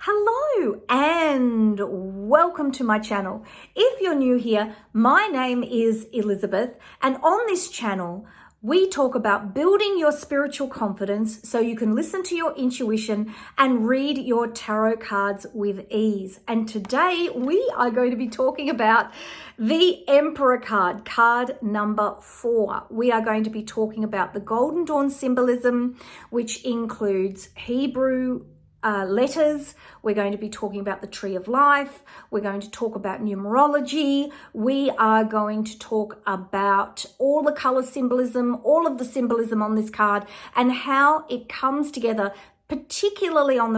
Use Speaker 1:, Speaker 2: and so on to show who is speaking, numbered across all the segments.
Speaker 1: Hello and welcome to my channel. If you're new here, my name is Elizabeth, and on this channel we talk about building your spiritual confidence so you can listen to your intuition and read your tarot cards with ease. And today we are going to be talking about the Emperor card, card number 4. We are going to be talking about the Golden Dawn symbolism, which includes Hebrew letters. We're going to be talking about the Tree of Life. We're going to talk about numerology. We are going to talk about all the color symbolism, all of the symbolism on this card, and how it comes together, particularly on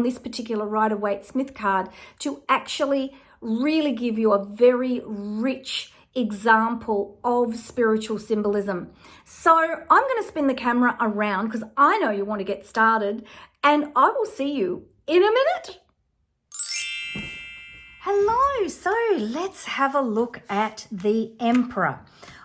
Speaker 1: this particular Rider-Waite-Smith card, to actually really give you a very rich example of spiritual symbolism. So I'm going to spin the camera around because I know you want to get started, and I will see you in a minute. Hello, so let's have a look at the Emperor.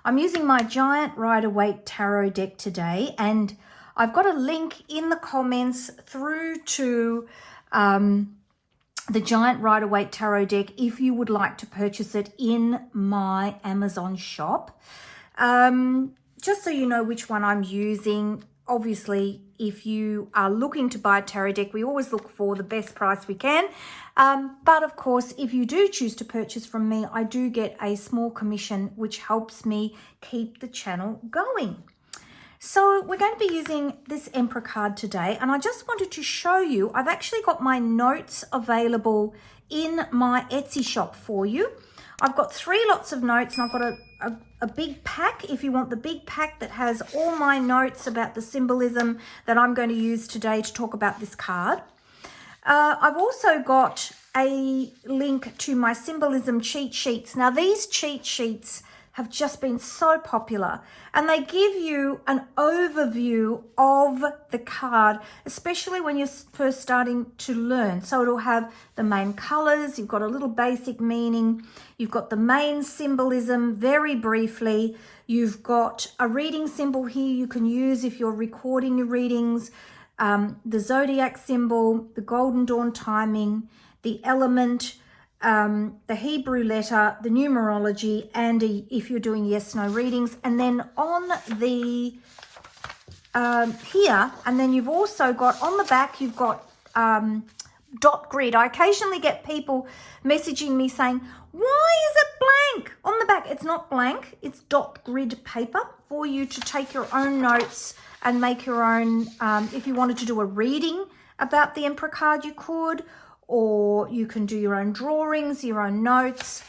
Speaker 1: I'm using my giant Rider-Waite tarot deck today, and I've got a link in the comments through to the giant Rider-Waite tarot deck if you would like to purchase it in my Amazon shop. Just so you know which one I'm using. Obviously, if you are looking to buy a tarot deck, we always look for the best price we can. But of course, if you do choose to purchase from me, I do get a small commission, which helps me keep the channel going. So we're going to be using this Emperor card today, and I just wanted to show you, I've actually got my notes available in my Etsy shop for you. I've got 3 lots of notes, and I've got a big pack, if you want the big pack that has all my notes about the symbolism that I'm going to use today to talk about this card. I've also got a link to my symbolism cheat sheets. Now, these cheat sheets have just been so popular, and they give you an overview of the card, especially when you're first starting to learn. So it'll have the main colors, you've got a little basic meaning, you've got the main symbolism very briefly, you've got a reading symbol here you can use if you're recording your readings, the zodiac symbol, the Golden Dawn timing, the element, the Hebrew letter, the numerology, and if you're doing yes/no readings. And then on the here, and then you've also got on the back, you've got dot grid. I occasionally get people messaging me saying, why is it blank on the back? It's not blank, it's dot grid paper for you to take your own notes and make your own. If you wanted to do a reading about the Emperor card, you could, or you can do your own drawings, your own notes.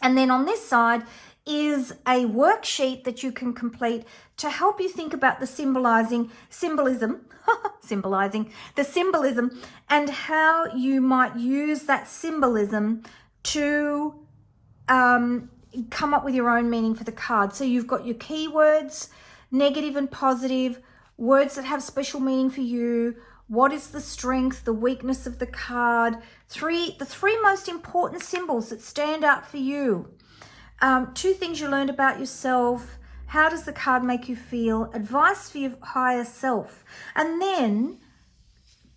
Speaker 1: And then on this side is a worksheet that you can complete to help you think about the symbolism, and how you might use that symbolism to come up with your own meaning for the card. So you've got your keywords, negative and positive, words that have special meaning for you. What is the strength, the weakness of the card? The three most important symbols that stand out for you. 2 things you learned about yourself. How does the card make you feel? Advice for your higher self. And then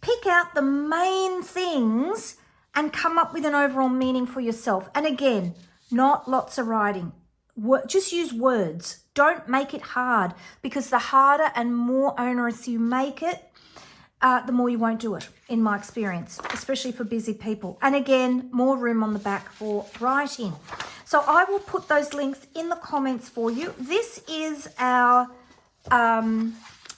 Speaker 1: pick out the main things and come up with an overall meaning for yourself. And again, not lots of writing. Just use words. Don't make it hard, because the harder and more onerous you make it, the more you won't do it, in my experience, especially for busy people. And again, more room on the back for writing. So I will put those links in the comments for you. This is our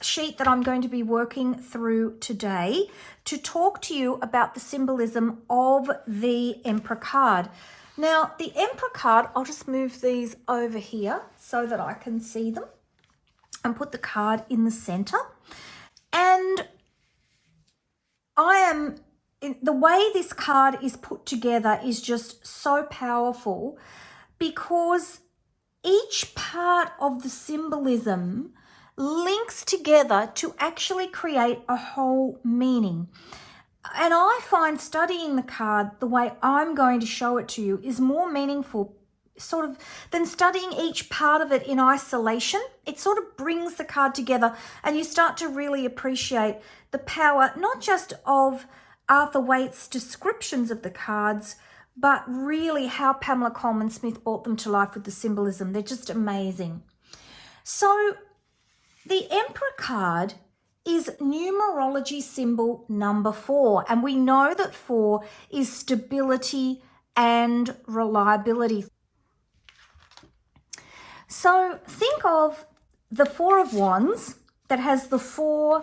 Speaker 1: sheet that I'm going to be working through today to talk to you about the symbolism of the Emperor card. Now, the Emperor card, I'll just move these over here so that I can see them, and put the card in the center. And the way this card is put together is just so powerful, because each part of the symbolism links together to actually create a whole meaning. And I find studying the card the way I'm going to show it to you is more meaningful sort of than studying each part of it in isolation. It sort of brings the card together, and you start to really appreciate the power, not just of Arthur Waite's descriptions of the cards, but really how Pamela Coleman Smith brought them to life with the symbolism. They're just amazing. So the Emperor card is numerology symbol number 4. And we know that 4 is stability and reliability. So think of the 4 of Wands that has the 4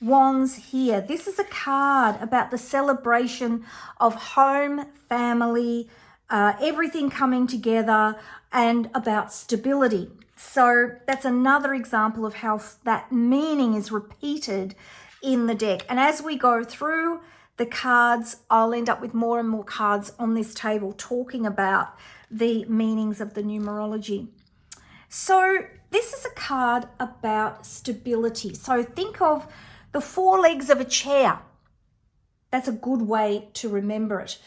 Speaker 1: wands here. This is a card about the celebration of home, family, everything coming together, and about stability. So that's another example of how that meaning is repeated in the deck. And as we go through the cards, I'll end up with more and more cards on this table talking about the meanings of the numerology. So this is a card about stability. So think of the 4 legs of a chair. That's a good way to remember it.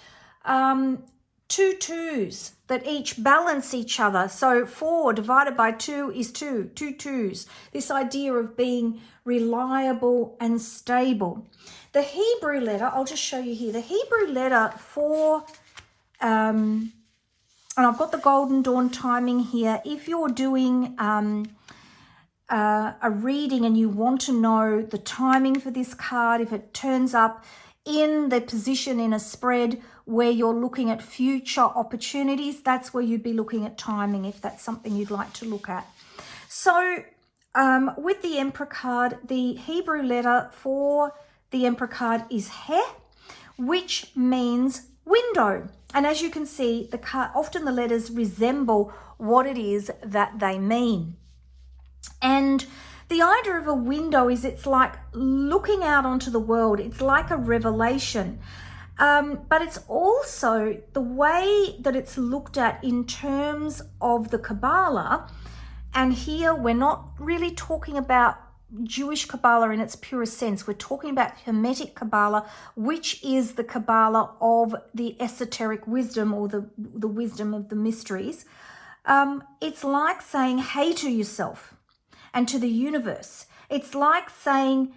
Speaker 1: 2 twos that each balance each other. So 4 divided by 2 is 2. 2 twos. This idea of being reliable and stable. The Hebrew letter, I'll just show you here. The Hebrew letter for, and I've got the Golden Dawn timing here. If you're doing a reading and you want to know the timing for this card, if it turns up in the position in a spread where you're looking at future opportunities, that's where you'd be looking at timing, if that's something you'd like to look at. So with the Emperor card, the Hebrew letter for the Emperor card is He, which means window. And as you can see, the card, often the letters resemble what it is that they mean. And the idea of a window is it's like looking out onto the world. It's like a revelation. But it's also the way that it's looked at in terms of the Kabbalah. And here we're not really talking about Jewish Kabbalah in its purest sense. We're talking about Hermetic Kabbalah, which is the Kabbalah of the esoteric wisdom, or the wisdom of the mysteries. It's like saying hey to yourself and to the universe. It's like saying,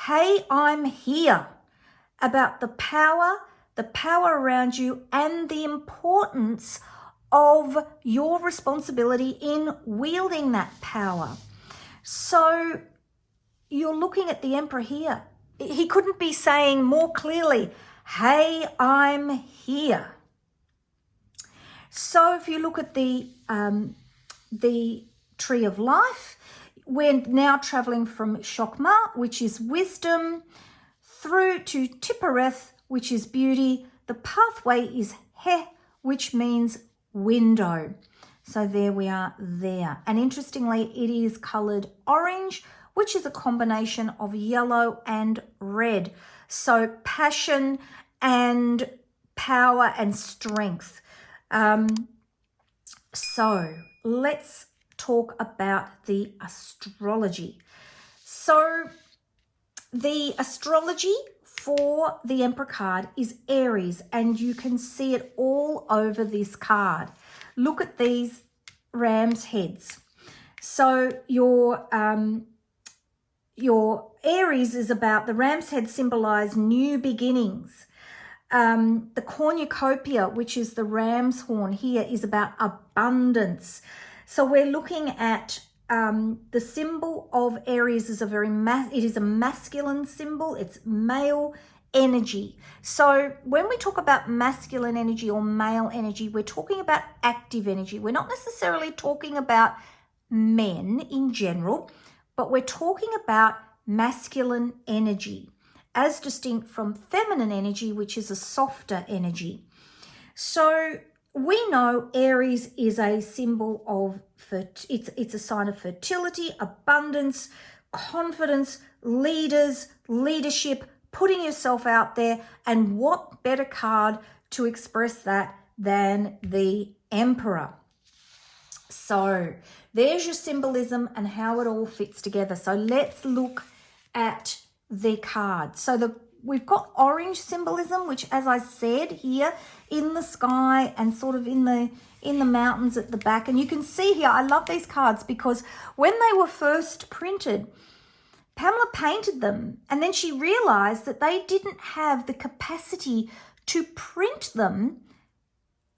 Speaker 1: hey, I'm here, about the power around you and the importance of your responsibility in wielding that power. So you're looking at the Emperor here. He couldn't be saying more clearly, hey, I'm here. So if you look at the Tree of Life, we're now traveling from Chokmah, which is wisdom, through to Tiphereth, which is beauty. The pathway is He, which means window. So there we are there. And interestingly, it is coloured orange, which is a combination of yellow and red. So passion and power and strength. So let's talk about the astrology. So the astrology for the Emperor card is Aries, and you can see it all over this card. Look at these ram's heads. So your Aries is about, the ram's head symbolize new beginnings. The cornucopia, which is the ram's horn here, is about abundance. So we're looking at the symbol of Aries is it is a masculine symbol. It's male energy. So when we talk about masculine energy or male energy, we're talking about active energy. We're not necessarily talking about men in general, but we're talking about masculine energy as distinct from feminine energy, which is a softer energy. So we know Aries is a symbol of, it's a sign of fertility, abundance, confidence, leadership, putting yourself out there. And what better card to express that than the Emperor? So there's your symbolism and how it all fits together. So let's look at the card. So we've got orange symbolism, which, as I said, here in the sky and sort of in the mountains at the back. And you can see here, I love these cards because when they were first printed, Pamela painted them, and then she realized that they didn't have the capacity to print them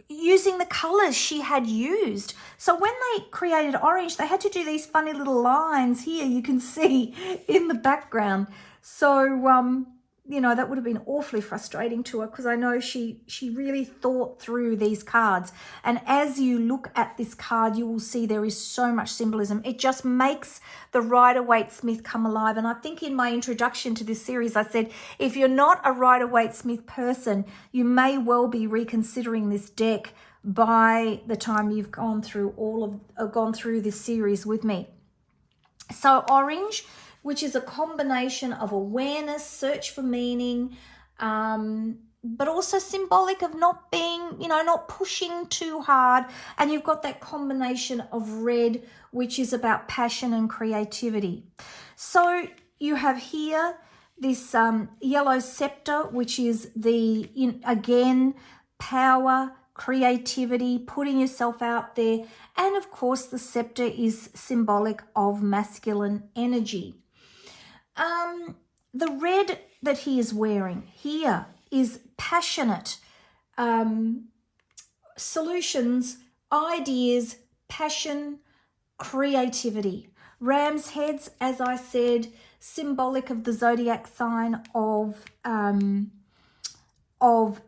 Speaker 1: using the colors she had used. So when they created orange, they had to do these funny little lines here you can see in the background. So you know, that would have been awfully frustrating to her, because I know she really thought through these cards. And as you look at this card, you will see there is so much symbolism. It just makes the Rider-Waite-Smith come alive. And I think in my introduction to this series, I said, if you're not a Rider-Waite-Smith person, you may well be reconsidering this deck by the time you've gone through this series with me. So orange, which is a combination of awareness, search for meaning, but also symbolic of not being, you know, not pushing too hard. And you've got that combination of red, which is about passion and creativity. So you have here this yellow scepter, which is again, power, creativity, putting yourself out there. And of course, the scepter is symbolic of masculine energy. The red that he is wearing here is passionate, solutions, ideas, passion, creativity. Ram's heads, as I said, symbolic of the zodiac sign of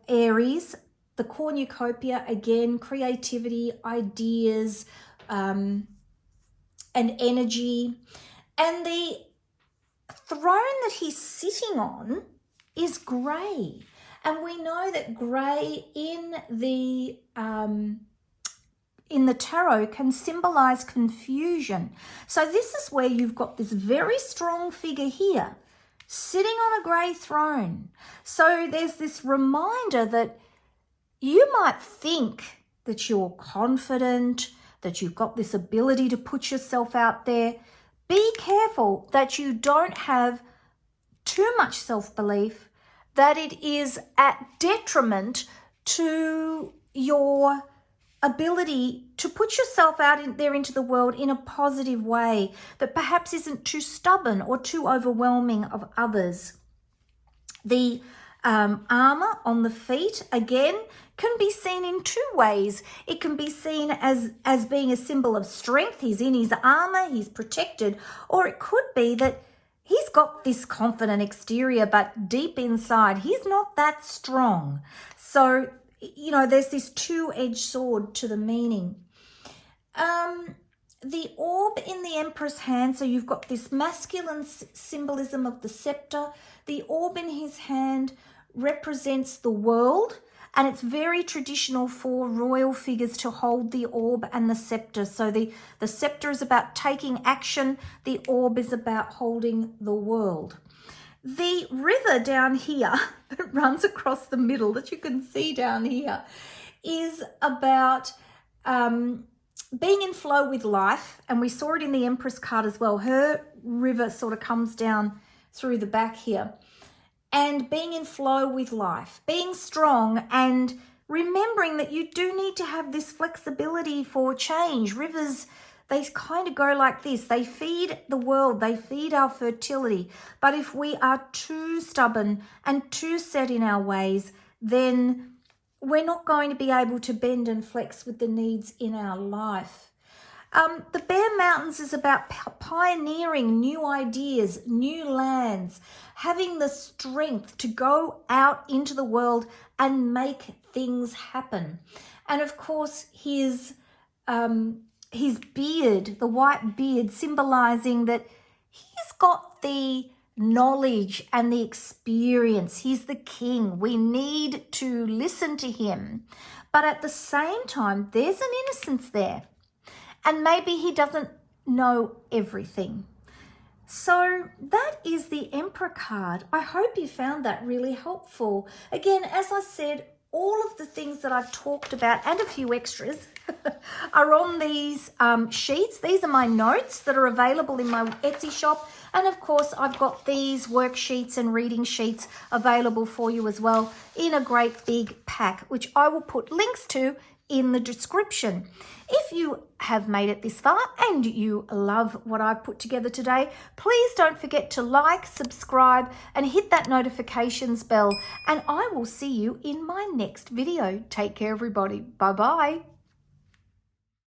Speaker 1: Aries. The cornucopia, again, creativity, ideas, and energy. And the throne that he's sitting on is grey, and we know that grey in the tarot can symbolize confusion. So this is where you've got this very strong figure here sitting on a grey throne. So there's this reminder that you might think that you're confident, that you've got this ability to put yourself out there. Be careful that you don't have too much self-belief, that it is at detriment to your ability to put yourself out there into the world in a positive way that perhaps isn't too stubborn or too overwhelming of others. The armor on the feet, again, can be seen in two ways. It can be seen as being a symbol of strength. He's in his armor, he's protected. Or it could be that he's got this confident exterior, but deep inside, he's not that strong. So, you know, there's this two-edged sword to the meaning. The orb in the Emperor's hand, so you've got this masculine symbolism of the scepter. The orb in his hand represents the world, and it's very traditional for royal figures to hold the orb and the scepter. So the scepter is about taking action. The orb is about holding the world. The river down here that runs across the middle that you can see down here is about being in flow with life. And we saw it in the Empress card as well. Her river sort of comes down through the back here. And being in flow with life, being strong, and remembering that you do need to have this flexibility for change. Rivers, they kind of go like this. They feed the world, they feed our fertility. But if we are too stubborn and too set in our ways, then we're not going to be able to bend and flex with the needs in our life. The Bear Mountains is about pioneering new ideas, new lands, having the strength to go out into the world and make things happen. And of course, his beard, the white beard, symbolizing that he's got the knowledge and the experience. He's the king. We need to listen to him. But at the same time, there's an innocence there. And maybe he doesn't know everything. So that is the Emperor card. I hope you found that really helpful. Again, as I said, all of the things that I've talked about and a few extras are on these sheets. These are my notes that are available in my Etsy shop. And of course, I've got these worksheets and reading sheets available for you as well in a great big pack, which I will put links to in the description. If you have made it this far and you love what I've put together today, please don't forget to like, subscribe, and hit that notifications bell. And I will see you in my next video. Take care, everybody. Bye-bye.